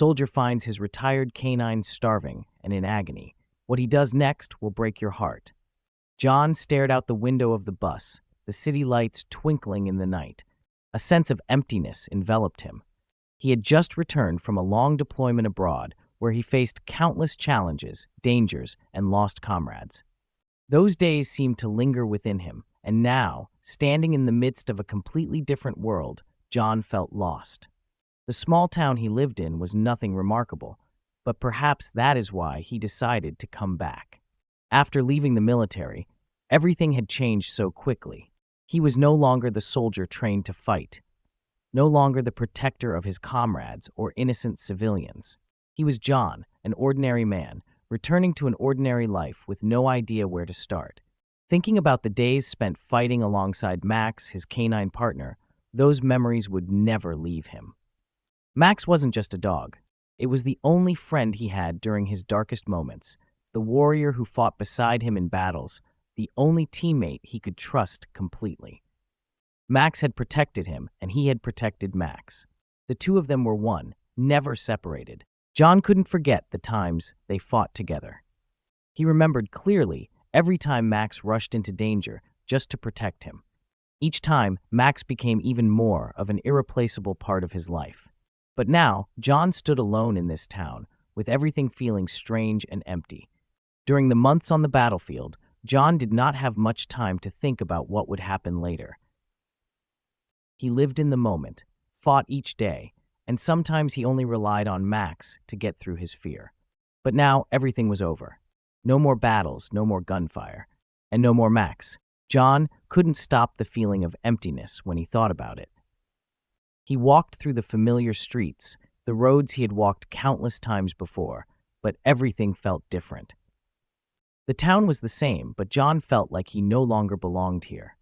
soldier finds his retired K-9 starving and in agony. What he does next will break your heart. John stared out the window of the bus, the city lights twinkling in the night. A sense of emptiness enveloped him. He had just returned from a long deployment abroad where he faced countless challenges, dangers, and lost comrades. Those days seemed to linger within him, and now, standing in the midst of a completely different world, John felt lost. The small town he lived in was nothing remarkable, but perhaps that is why he decided to come back. After leaving the military, everything had changed so quickly. He was no longer the soldier trained to fight, no longer the protector of his comrades or innocent civilians. He was John, an ordinary man, returning to an ordinary life with no idea where to start. Thinking about the days spent fighting alongside Max, his canine partner, those memories would never leave him. Max wasn't just a dog. It was the only friend he had during his darkest moments, the warrior who fought beside him in battles, the only teammate he could trust completely. Max had protected him, and he had protected Max. The two of them were one, never separated. John couldn't forget the times they fought together. He remembered clearly every time Max rushed into danger just to protect him. Each time, Max became even more of an irreplaceable part of his life. But now, John stood alone in this town, with everything feeling strange and empty. During the months on the battlefield, John did not have much time to think about what would happen later. He lived in the moment, fought each day, and sometimes he only relied on Max to get through his fear. But now everything was over. No more battles, no more gunfire, and no more Max. John couldn't stop the feeling of emptiness when he thought about it. He walked through the familiar streets, the roads he had walked countless times before, but everything felt different. The town was the same, but John felt like he no longer belonged here.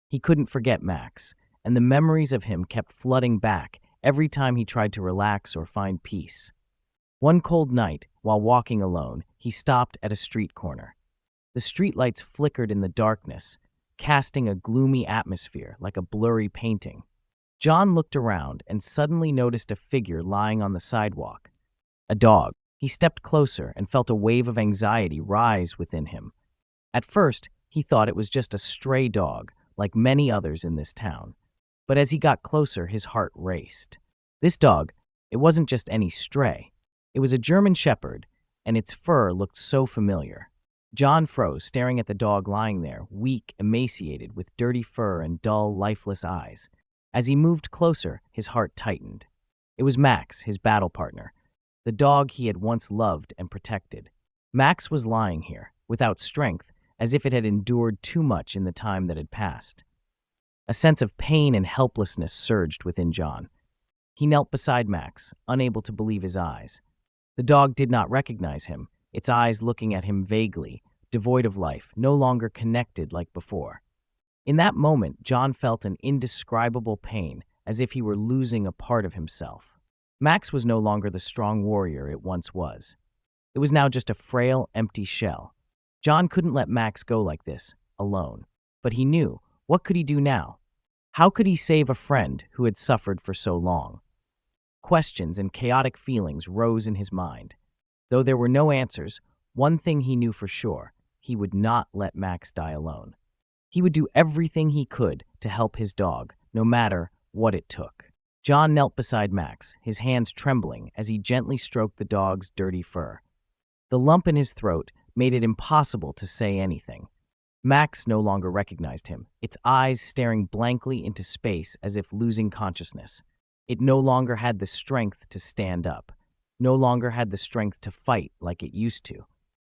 He couldn't forget Max, and the memories of him kept flooding back every time he tried to relax or find peace. One cold night, while walking alone, he stopped at a street corner. The streetlights flickered in the darkness, casting a gloomy atmosphere like a blurry painting. John looked around and suddenly noticed a figure lying on the sidewalk. A dog. He stepped closer and felt a wave of anxiety rise within him. At first, he thought it was just a stray dog, like many others in this town. But as he got closer, his heart raced. This dog, it wasn't just any stray. It was a German shepherd, and its fur looked so familiar. John froze, staring at the dog lying there, weak, emaciated, with dirty fur and dull, lifeless eyes. As he moved closer, his heart tightened. It was Max, his battle partner, the dog he had once loved and protected. Max was lying here, without strength, as if it had endured too much in the time that had passed. A sense of pain and helplessness surged within John. He knelt beside Max, unable to believe his eyes. The dog did not recognize him, its eyes looking at him vaguely, devoid of life, no longer connected like before. In that moment, John felt an indescribable pain, as if he were losing a part of himself. Max was no longer the strong warrior it once was. It was now just a frail, empty shell. John couldn't let Max go like this, alone. But he knew, what could he do now? How could he save a friend who had suffered for so long? Questions and chaotic feelings rose in his mind. Though there were no answers, one thing he knew for sure: he would not let Max die alone. He would do everything he could to help his dog, no matter what it took. John knelt beside Max, his hands trembling as he gently stroked the dog's dirty fur. The lump in his throat made it impossible to say anything. Max no longer recognized him, its eyes staring blankly into space as if losing consciousness. It no longer had the strength to stand up, no longer had the strength to fight like it used to.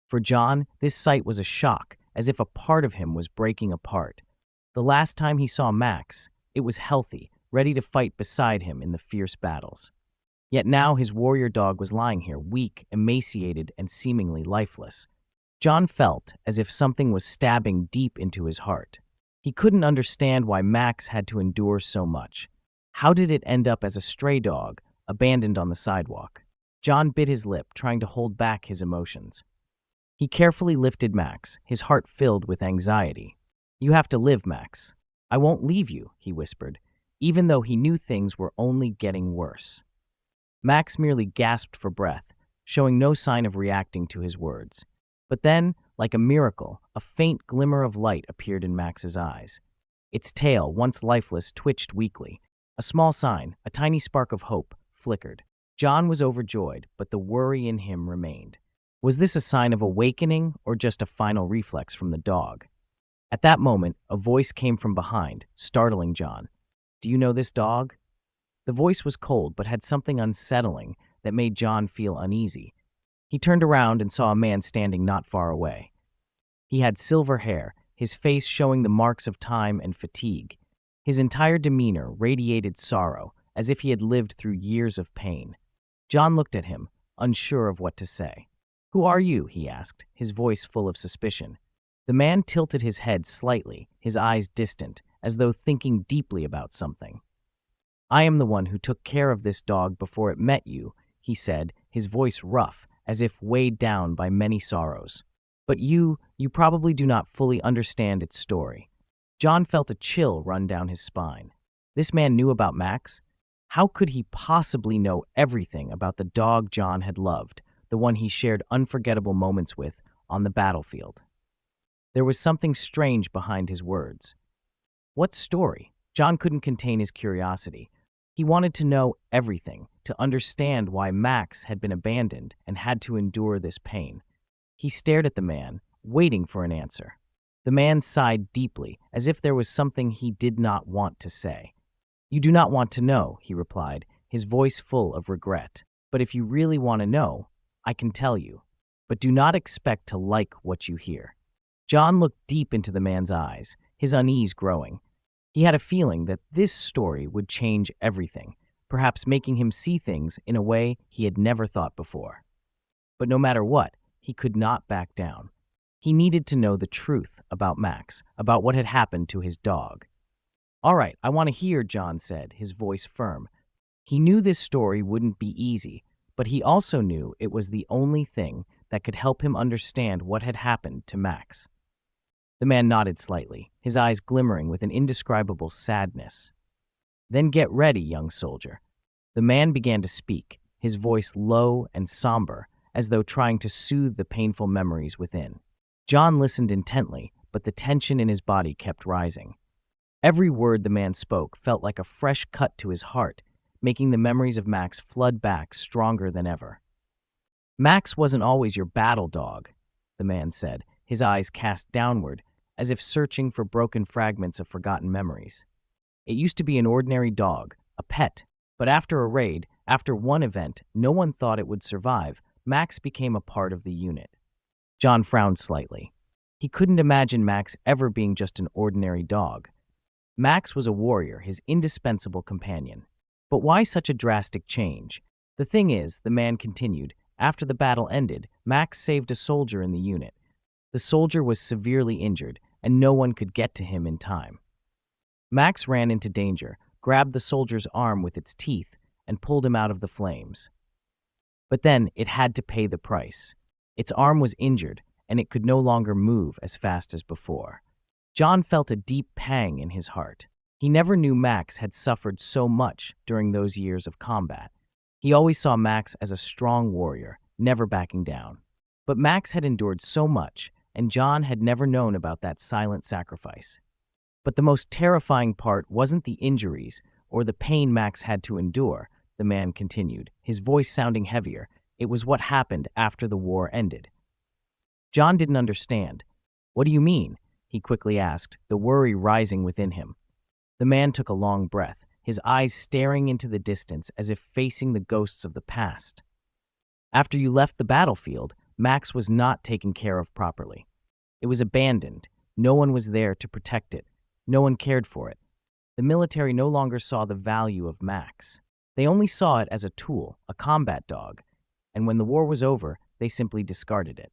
For John, this sight was a shock, as if a part of him was breaking apart. The last time he saw Max, it was healthy, ready to fight beside him in the fierce battles. Yet now his warrior dog was lying here, weak, emaciated, and seemingly lifeless. John felt as if something was stabbing deep into his heart. He couldn't understand why Max had to endure so much. How did it end up as a stray dog, abandoned on the sidewalk? John bit his lip, trying to hold back his emotions. He carefully lifted Max, his heart filled with anxiety. "You have to live, Max. I won't leave you," he whispered, even though he knew things were only getting worse. Max merely gasped for breath, showing no sign of reacting to his words. But then, like a miracle, a faint glimmer of light appeared in Max's eyes. Its tail, once lifeless, twitched weakly. A small sign, a tiny spark of hope, flickered. John was overjoyed, but the worry in him remained. Was this a sign of awakening or just a final reflex from the dog? At that moment, a voice came from behind, startling John. "Do you know this dog?" The voice was cold but had something unsettling that made John feel uneasy. He turned around and saw a man standing not far away. He had silver hair, his face showing the marks of time and fatigue. His entire demeanor radiated sorrow, as if he had lived through years of pain. John looked at him, unsure of what to say. "Who are you?" he asked, his voice full of suspicion. The man tilted his head slightly, his eyes distant, as though thinking deeply about something. "I am the one who took care of this dog before it met you," he said, his voice rough, as if weighed down by many sorrows. "But you probably do not fully understand its story." John felt a chill run down his spine. This man knew about Max? How could he possibly know everything about the dog John had loved, the one he shared unforgettable moments with on the battlefield? There was something strange behind his words. What story? John couldn't contain his curiosity. He wanted to know everything, to understand why Max had been abandoned and had to endure this pain. He stared at the man, waiting for an answer. The man sighed deeply, as if there was something he did not want to say. "You do not want to know," he replied, his voice full of regret. "But if you really want to know, I can tell you. But do not expect to like what you hear." John looked deep into the man's eyes, his unease growing. He had a feeling that this story would change everything, perhaps making him see things in a way he had never thought before. But no matter what, he could not back down. He needed to know the truth about Max, about what had happened to his dog. "All right, I want to hear," John said, his voice firm. He knew this story wouldn't be easy, but he also knew it was the only thing that could help him understand what had happened to Max. The man nodded slightly, his eyes glimmering with an indescribable sadness. "Then get ready, young soldier." The man began to speak, his voice low and somber, as though trying to soothe the painful memories within. John listened intently, but the tension in his body kept rising. Every word the man spoke felt like a fresh cut to his heart, making the memories of Max flood back stronger than ever. "Max wasn't always your battle dog," the man said, his eyes cast downward, as if searching for broken fragments of forgotten memories. "It used to be an ordinary dog, a pet, but after a raid, after one event no one thought it would survive, Max became a part of the unit." John frowned slightly. He couldn't imagine Max ever being just an ordinary dog. Max was a warrior, his indispensable companion. But why such a drastic change? "The thing is," the man continued, "after the battle ended, Max saved a soldier in the unit. The soldier was severely injured, and no one could get to him in time. Max ran into danger, grabbed the soldier's arm with its teeth, and pulled him out of the flames. But then it had to pay the price. Its arm was injured, and it could no longer move as fast as before." John felt a deep pang in his heart. He never knew Max had suffered so much during those years of combat. He always saw Max as a strong warrior, never backing down. But Max had endured so much, and John had never known about that silent sacrifice. But the most terrifying part wasn't the injuries or the pain Max had to endure, the man continued, his voice sounding heavier. It was what happened after the war ended. John didn't understand. "What do you mean?" he quickly asked, the worry rising within him. The man took a long breath, his eyes staring into the distance as if facing the ghosts of the past. "After you left the battlefield, Max was not taken care of properly. It was abandoned. No one was there to protect it. No one cared for it. The military no longer saw the value of Max. They only saw it as a tool, a combat dog, and when the war was over, they simply discarded it.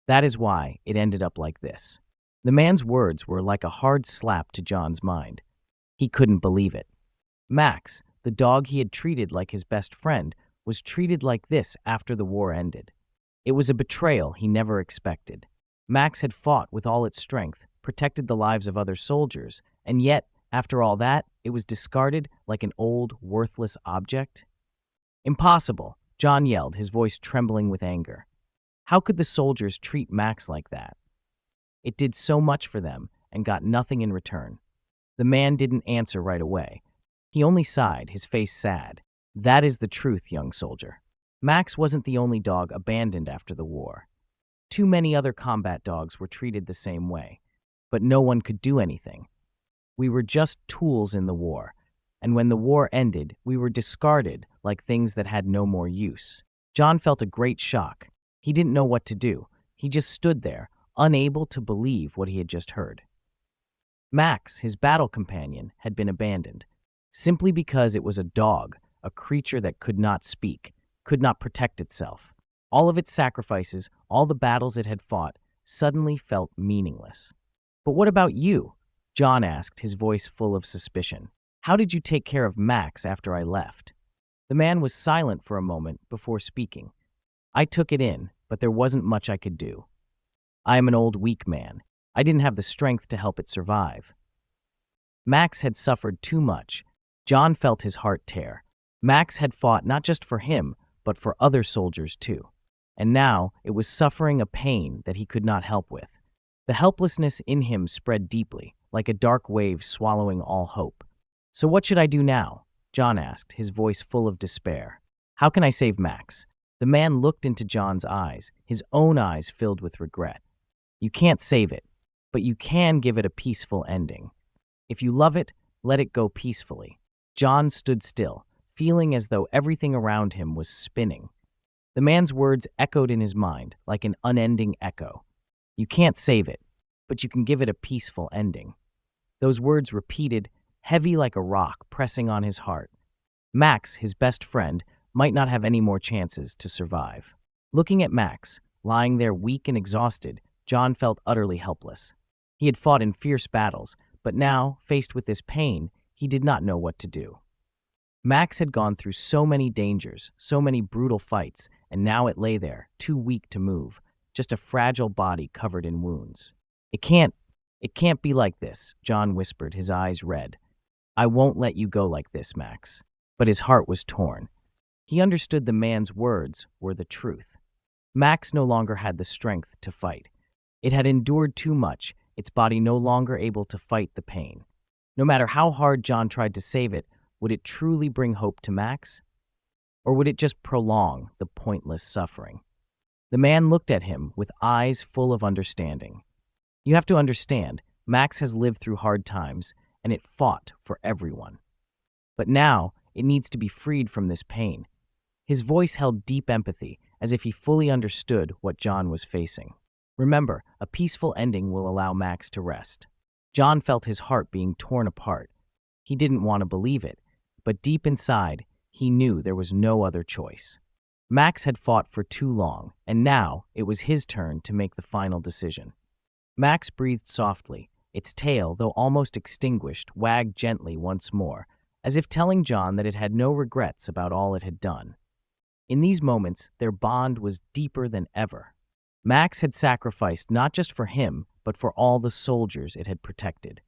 That is why it ended up like this." The man's words were like a hard slap to John's mind. He couldn't believe it. Max, the dog he had treated like his best friend, was treated like this after the war ended. It was a betrayal he never expected. Max had fought with all its strength, protected the lives of other soldiers, and yet, after all that, it was discarded like an old, worthless object. Impossible, John yelled, his voice trembling with anger. How could the soldiers treat Max like that? It did so much for them and got nothing in return. The man didn't answer right away. He only sighed, his face sad. That is the truth, young soldier. Max wasn't the only dog abandoned after the war. Too many other combat dogs were treated the same way, but no one could do anything. We were just tools in the war, and when the war ended, we were discarded like things that had no more use. John felt a great shock. He didn't know what to do. He just stood there, unable to believe what he had just heard. Max, his battle companion, had been abandoned, simply because it was a dog, a creature that could not speak, could not protect itself. All of its sacrifices, all the battles it had fought, suddenly felt meaningless. But what about you? John asked, his voice full of suspicion. How did you take care of Max after I left? The man was silent for a moment before speaking. I took it in, but there wasn't much I could do. I am an old, weak man. I didn't have the strength to help it survive. Max had suffered too much. John felt his heart tear. Max had fought not just for him, but for other soldiers too. And now it was suffering a pain that he could not help with. The helplessness in him spread deeply, like a dark wave swallowing all hope. So what should I do now? John asked, his voice full of despair. How can I save Max? The man looked into John's eyes, his own eyes filled with regret. You can't save it, but you can give it a peaceful ending. If you love it, let it go peacefully. John stood still, feeling as though everything around him was spinning. The man's words echoed in his mind like an unending echo. You can't save it, but you can give it a peaceful ending. Those words repeated, heavy like a rock pressing on his heart. Max, his best friend, might not have any more chances to survive. Looking at Max, lying there weak and exhausted, John felt utterly helpless. He had fought in fierce battles, but now, faced with this pain, he did not know what to do. Max had gone through so many dangers, so many brutal fights, and now it lay there, too weak to move, just a fragile body covered in wounds. It can't be like this, John whispered, his eyes red. I won't let you go like this, Max. But his heart was torn. He understood the man's words were the truth. Max no longer had the strength to fight. It had endured too much, its body no longer able to fight the pain. No matter how hard John tried to save it, would it truly bring hope to Max? Or would it just prolong the pointless suffering? The man looked at him with eyes full of understanding. You have to understand, Max has lived through hard times, and it fought for everyone. But now, it needs to be freed from this pain. His voice held deep empathy, as if he fully understood what John was facing. Remember, a peaceful ending will allow Max to rest. John felt his heart being torn apart. He didn't want to believe it, but deep inside, he knew there was no other choice. Max had fought for too long, and now it was his turn to make the final decision. Max breathed softly. Its tail, though almost extinguished, wagged gently once more, as if telling John that it had no regrets about all it had done. In these moments, their bond was deeper than ever. Max had sacrificed not just for him, but for all the soldiers it had protected.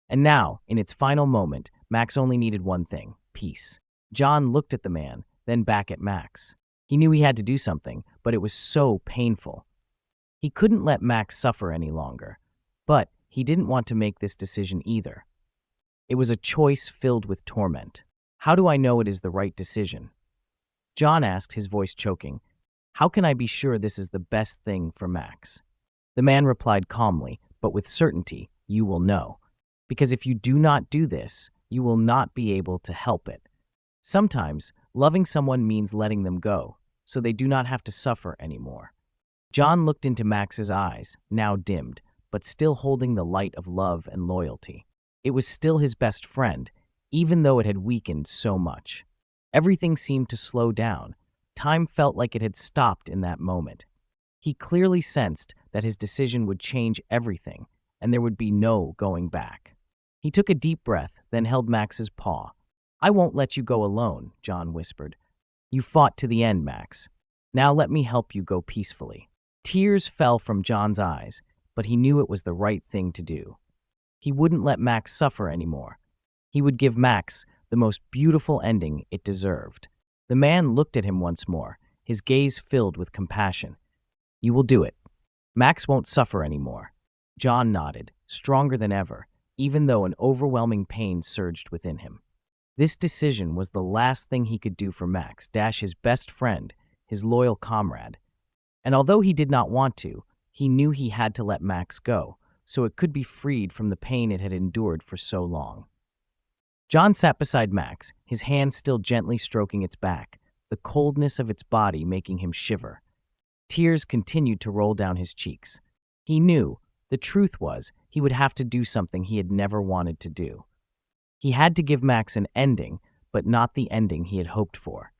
And now, in its final moment, Max only needed one thing: peace. John looked at the man, then back at Max. He knew he had to do something, but it was so painful. He couldn't let Max suffer any longer, but he didn't want to make this decision either. It was a choice filled with torment. How do I know it is the right decision? John asked, his voice choking. How can I be sure this is the best thing for Max? The man replied calmly, but with certainty, you will know. Because if you do not do this, you will not be able to help it. Sometimes, loving someone means letting them go, so they do not have to suffer anymore. John looked into Max's eyes, now dimmed, but still holding the light of love and loyalty. It was still his best friend, even though it had weakened so much. Everything seemed to slow down. Time felt like it had stopped in that moment. He clearly sensed that his decision would change everything, and there would be no going back. He took a deep breath, then held Max's paw. I won't let you go alone, John whispered. You fought to the end, Max. Now let me help you go peacefully. Tears fell from John's eyes, but he knew it was the right thing to do. He wouldn't let Max suffer anymore. He would give Max the most beautiful ending it deserved. The man looked at him once more, his gaze filled with compassion. You will do it. Max won't suffer anymore. John nodded, stronger than ever, even though an overwhelming pain surged within him. This decision was the last thing he could do for Max, his best friend, his loyal comrade. And although he did not want to, he knew he had to let Max go, so it could be freed from the pain it had endured for so long. John sat beside Max, his hand still gently stroking its back, the coldness of its body making him shiver. Tears continued to roll down his cheeks. He knew, the truth was, he would have to do something he had never wanted to do. He had to give Max an ending, but not the ending he had hoped for.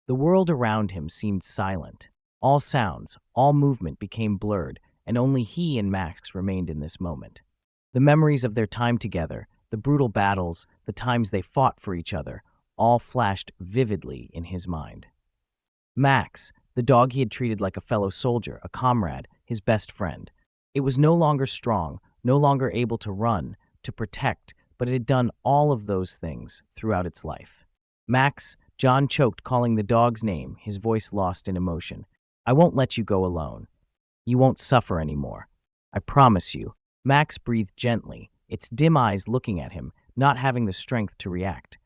The world around him seemed silent. All sounds, all movement became blurred, and only he and Max remained in this moment. The memories of their time together, the brutal battles, the times they fought for each other, all flashed vividly in his mind. Max, the dog he had treated like a fellow soldier, a comrade, his best friend. It was no longer strong, no longer able to run, to protect, but it had done all of those things throughout its life. Max, John choked, calling the dog's name, his voice lost in emotion. I won't let you go alone. You won't suffer anymore. I promise you. Max breathed gently, its dim eyes looking at him, not having the strength to react.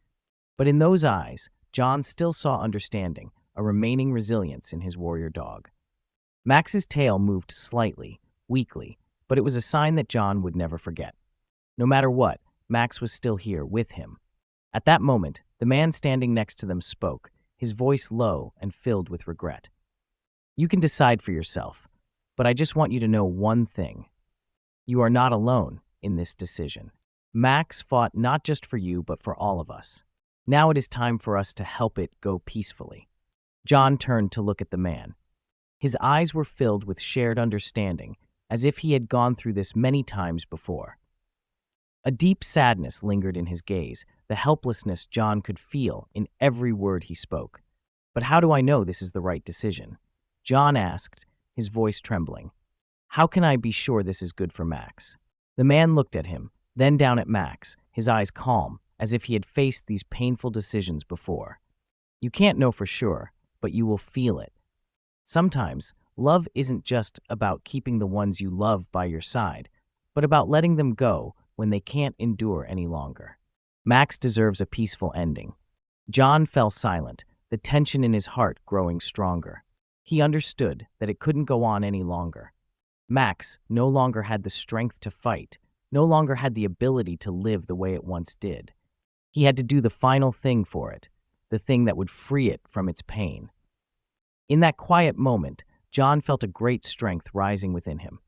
But in those eyes, John still saw understanding, a remaining resilience in his warrior dog. Max's tail moved slightly, weakly, but it was a sign that John would never forget. No matter what, Max was still here with him. At that moment, the man standing next to them spoke, his voice low and filled with regret. You can decide for yourself, but I just want you to know one thing. You are not alone in this decision. Max fought not just for you, but for all of us. Now it is time for us to help it go peacefully. John turned to look at the man. His eyes were filled with shared understanding, as if he had gone through this many times before. A deep sadness lingered in his gaze, the helplessness John could feel in every word he spoke. But how do I know this is the right decision? John asked, his voice trembling. How can I be sure this is good for Max? The man looked at him, then down at Max, his eyes calm, as if he had faced these painful decisions before. You can't know for sure, but you will feel it. Sometimes, love isn't just about keeping the ones you love by your side, but about letting them go when they can't endure any longer. Max deserves a peaceful ending. John fell silent, the tension in his heart growing stronger. He understood that it couldn't go on any longer. Max no longer had the strength to fight, no longer had the ability to live the way it once did. He had to do the final thing for it, the thing that would free it from its pain. In that quiet moment, John felt a great strength rising within him.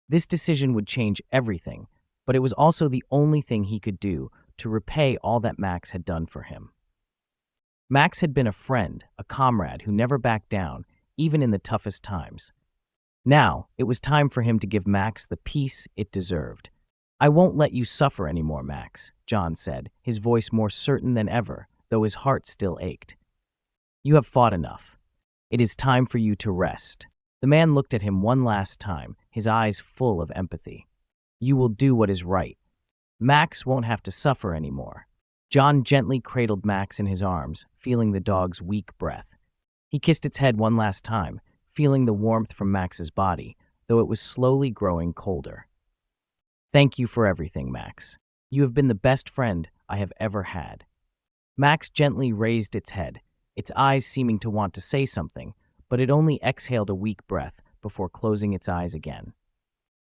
This decision would change everything, but it was also the only thing he could do to repay all that Max had done for him. Max had been a friend, a comrade who never backed down, even in the toughest times. Now, it was time for him to give Max the peace it deserved. I won't let you suffer anymore, Max, John said, his voice more certain than ever, though his heart still ached. You have fought enough. It is time for you to rest. The man looked at him one last time, his eyes full of empathy. You will do what is right. Max won't have to suffer anymore. John gently cradled Max in his arms, feeling the dog's weak breath. He kissed its head one last time, feeling the warmth from Max's body, though it was slowly growing colder. Thank you for everything, Max. You have been the best friend I have ever had. Max gently raised its head, its eyes seeming to want to say something, but it only exhaled a weak breath before closing its eyes again.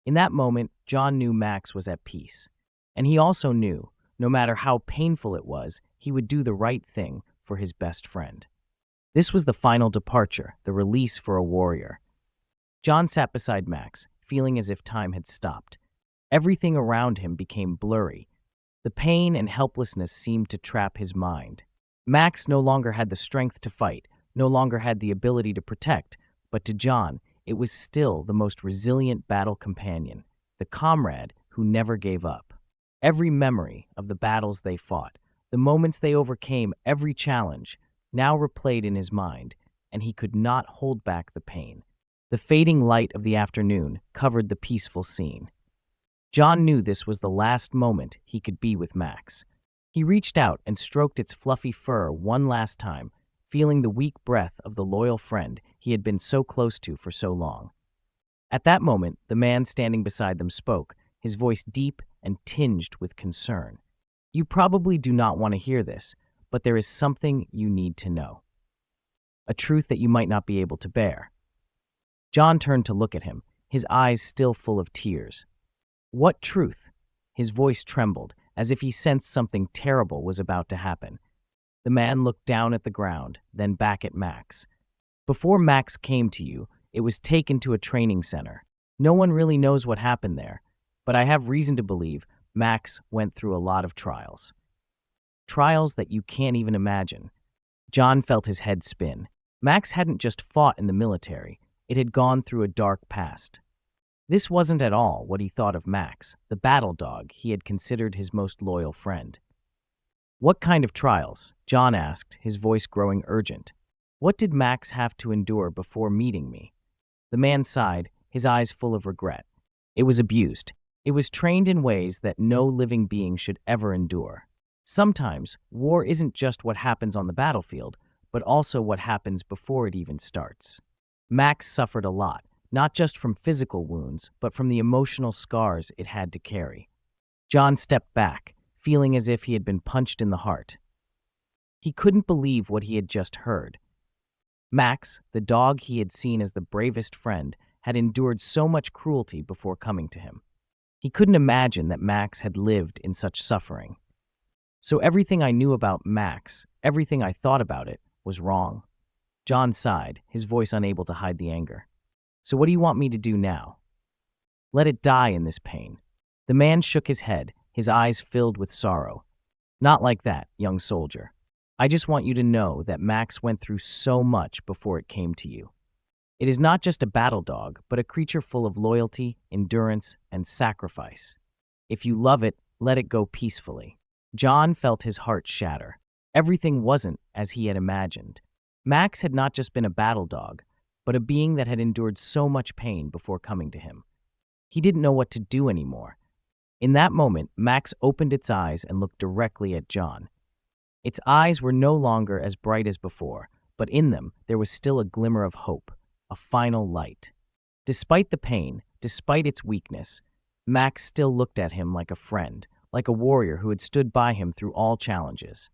In that moment, John knew Max was at peace. And he also knew, no matter how painful it was, he would do the right thing for his best friend. This was the final departure, the release for a warrior. John sat beside Max, feeling as if time had stopped. Everything around him became blurry. The pain and helplessness seemed to trap his mind. Max no longer had the strength to fight, no longer had the ability to protect, but to John, it was still the most resilient battle companion, the comrade who never gave up. Every memory of the battles they fought, the moments they overcame every challenge, now replayed in his mind, and he could not hold back the pain. The fading light of the afternoon covered the peaceful scene. John knew this was the last moment he could be with Max. He reached out and stroked its fluffy fur one last time, feeling the weak breath of the loyal friend he had been so close to for so long. At that moment, the man standing beside them spoke, his voice deep and tinged with concern. "You probably do not want to hear this, but there is something you need to know. A truth that you might not be able to bear." John turned to look at him, his eyes still full of tears. "What truth?" His voice trembled, as if he sensed something terrible was about to happen. The man looked down at the ground, then back at Max. "Before Max came to you, it was taken to a training center. No one really knows what happened there, but I have reason to believe Max went through a lot of trials. Trials that you can't even imagine." John felt his head spin. Max hadn't just fought in the military, it had gone through a dark past. This wasn't at all what he thought of Max, the battle dog he had considered his most loyal friend. "What kind of trials?" John asked, his voice growing urgent. "What did Max have to endure before meeting me?" The man sighed, his eyes full of regret. "It was abused. It was trained in ways that no living being should ever endure. Sometimes, war isn't just what happens on the battlefield, but also what happens before it even starts. Max suffered a lot, not just from physical wounds, but from the emotional scars it had to carry." John stepped back, feeling as if he had been punched in the heart. He couldn't believe what he had just heard. Max, the dog he had seen as the bravest friend, had endured so much cruelty before coming to him. He couldn't imagine that Max had lived in such suffering. "So everything I knew about Max, everything I thought about it, was wrong." John sighed, his voice unable to hide the anger. "So what do you want me to do now?" "Let it die in this pain." The man shook his head, his eyes filled with sorrow. "Not like that, young soldier. I just want you to know that Max went through so much before it came to you. It is not just a battle dog, but a creature full of loyalty, endurance, and sacrifice. If you love it, let it go peacefully." John felt his heart shatter. Everything wasn't as he had imagined. Max had not just been a battle dog, but a being that had endured so much pain before coming to him. He didn't know what to do anymore. In that moment, Max opened its eyes and looked directly at John. Its eyes were no longer as bright as before, but in them there was still a glimmer of hope, a final light. Despite the pain, despite its weakness, Max still looked at him like a friend, like a warrior who had stood by him through all challenges.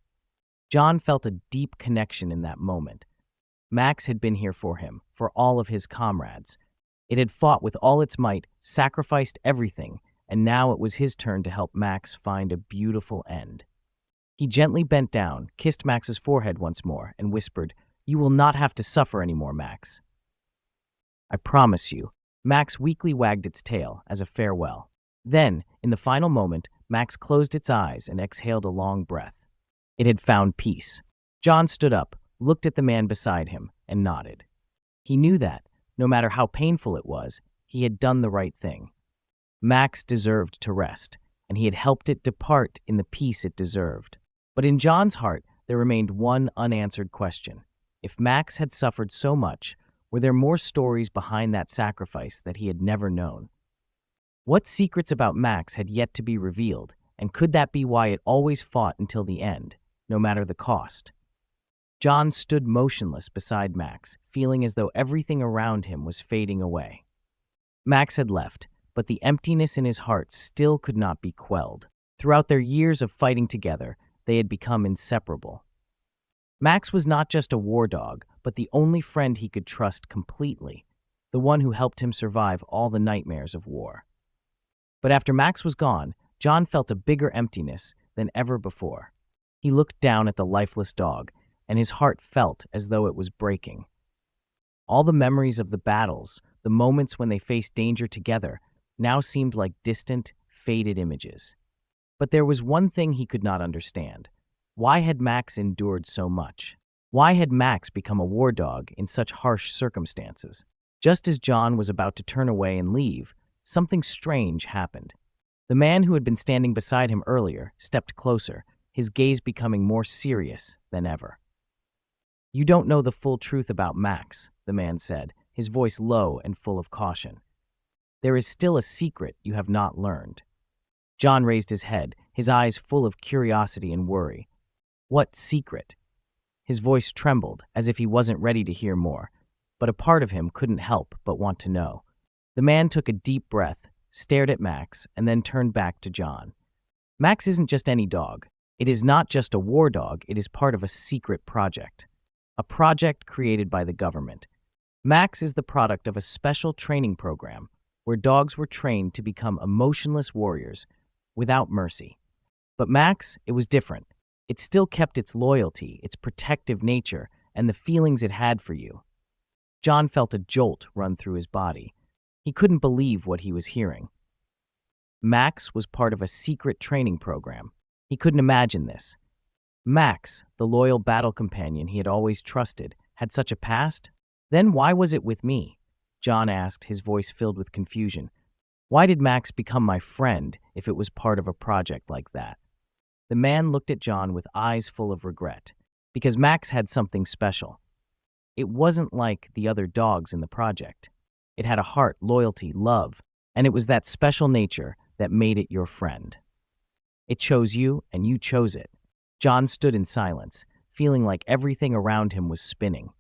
John felt a deep connection in that moment. Max had been here for him, for all of his comrades. It had fought with all its might, sacrificed everything, and now it was his turn to help Max find a beautiful end. He gently bent down, kissed Max's forehead once more, and whispered, "You will not have to suffer anymore, Max. I promise you." Max weakly wagged its tail as a farewell. Then, in the final moment, Max closed its eyes and exhaled a long breath. It had found peace. John stood up, looked at the man beside him, and nodded. He knew that, no matter how painful it was, he had done the right thing. Max deserved to rest, and he had helped it depart in the peace it deserved. But in John's heart, there remained one unanswered question. If Max had suffered so much, were there more stories behind that sacrifice that he had never known? What secrets about Max had yet to be revealed, and could that be why it always fought until the end, no matter the cost? John stood motionless beside Max, feeling as though everything around him was fading away. Max had left, but the emptiness in his heart still could not be quelled. Throughout their years of fighting together, they had become inseparable. Max was not just a war dog, but the only friend he could trust completely, the one who helped him survive all the nightmares of war. But after Max was gone, John felt a bigger emptiness than ever before. He looked down at the lifeless dog, and his heart felt as though it was breaking. All the memories of the battles, the moments when they faced danger together, now seemed like distant, faded images. But there was one thing he could not understand. Why had Max endured so much? Why had Max become a war dog in such harsh circumstances? Just as John was about to turn away and leave, something strange happened. The man who had been standing beside him earlier stepped closer, his gaze becoming more serious than ever. "You don't know the full truth about Max," the man said, his voice low and full of caution. "There is still a secret you have not learned." John raised his head, his eyes full of curiosity and worry. "What secret?" His voice trembled, as if he wasn't ready to hear more, but a part of him couldn't help but want to know. The man took a deep breath, stared at Max, and then turned back to John. Max isn't just any dog. It is not just a war dog, it is part of a secret project. A project created by the government. Max is the product of a special training program where dogs were trained to become emotionless warriors without mercy. But Max, it was different. It still kept its loyalty, its protective nature, and the feelings it had for you. John felt a jolt run through his body. He couldn't believe what he was hearing. Max was part of a secret training program. He couldn't imagine this. Max, the loyal battle companion he had always trusted, had such a past? Then why was it with me? John asked, his voice filled with confusion. Why did Max become my friend if it was part of a project like that? The man looked at John with eyes full of regret, because Max had something special. It wasn't like the other dogs in the project. It had a heart, loyalty, love, and it was that special nature that made it your friend. It chose you, and you chose it. John stood in silence, feeling like everything around him was spinning.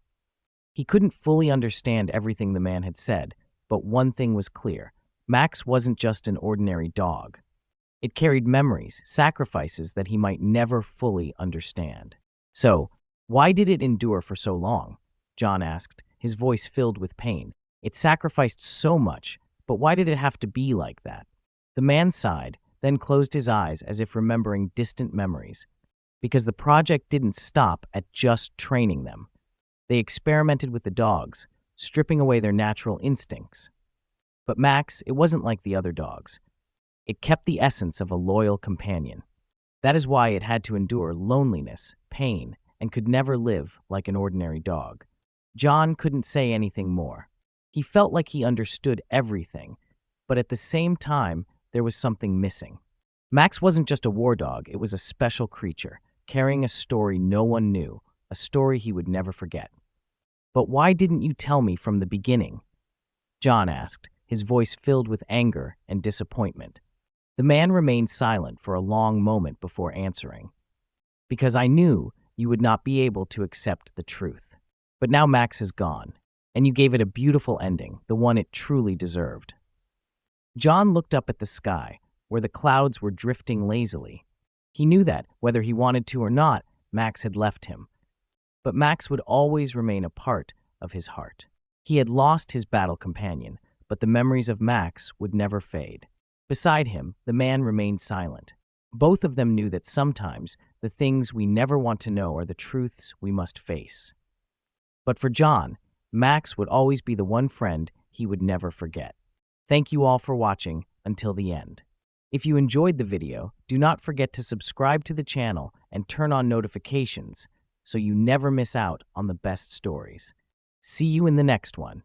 He couldn't fully understand everything the man had said, but one thing was clear. Max wasn't just an ordinary dog. It carried memories, sacrifices that he might never fully understand. So, why did it endure for so long? John asked, his voice filled with pain. It sacrificed so much, but why did it have to be like that? The man sighed, then closed his eyes as if remembering distant memories. Because the project didn't stop at just training them. They experimented with the dogs, stripping away their natural instincts. But Max, it wasn't like the other dogs. It kept the essence of a loyal companion. That is why it had to endure loneliness, pain, and could never live like an ordinary dog. John couldn't say anything more. He felt like he understood everything, but at the same time, there was something missing. Max wasn't just a war dog, it was a special creature, carrying a story no one knew, a story he would never forget. But why didn't you tell me from the beginning? John asked, his voice filled with anger and disappointment. The man remained silent for a long moment before answering. Because I knew you would not be able to accept the truth. But now Max is gone, and you gave it a beautiful ending, the one it truly deserved. John looked up at the sky, where the clouds were drifting lazily. He knew that, whether he wanted to or not, Max had left him. But Max would always remain a part of his heart. He had lost his battle companion, but the memories of Max would never fade. Beside him, the man remained silent. Both of them knew that sometimes the things we never want to know are the truths we must face. But for John, Max would always be the one friend he would never forget. Thank you all for watching until the end. If you enjoyed the video, do not forget to subscribe to the channel and turn on notifications so you never miss out on the best stories. See you in the next one.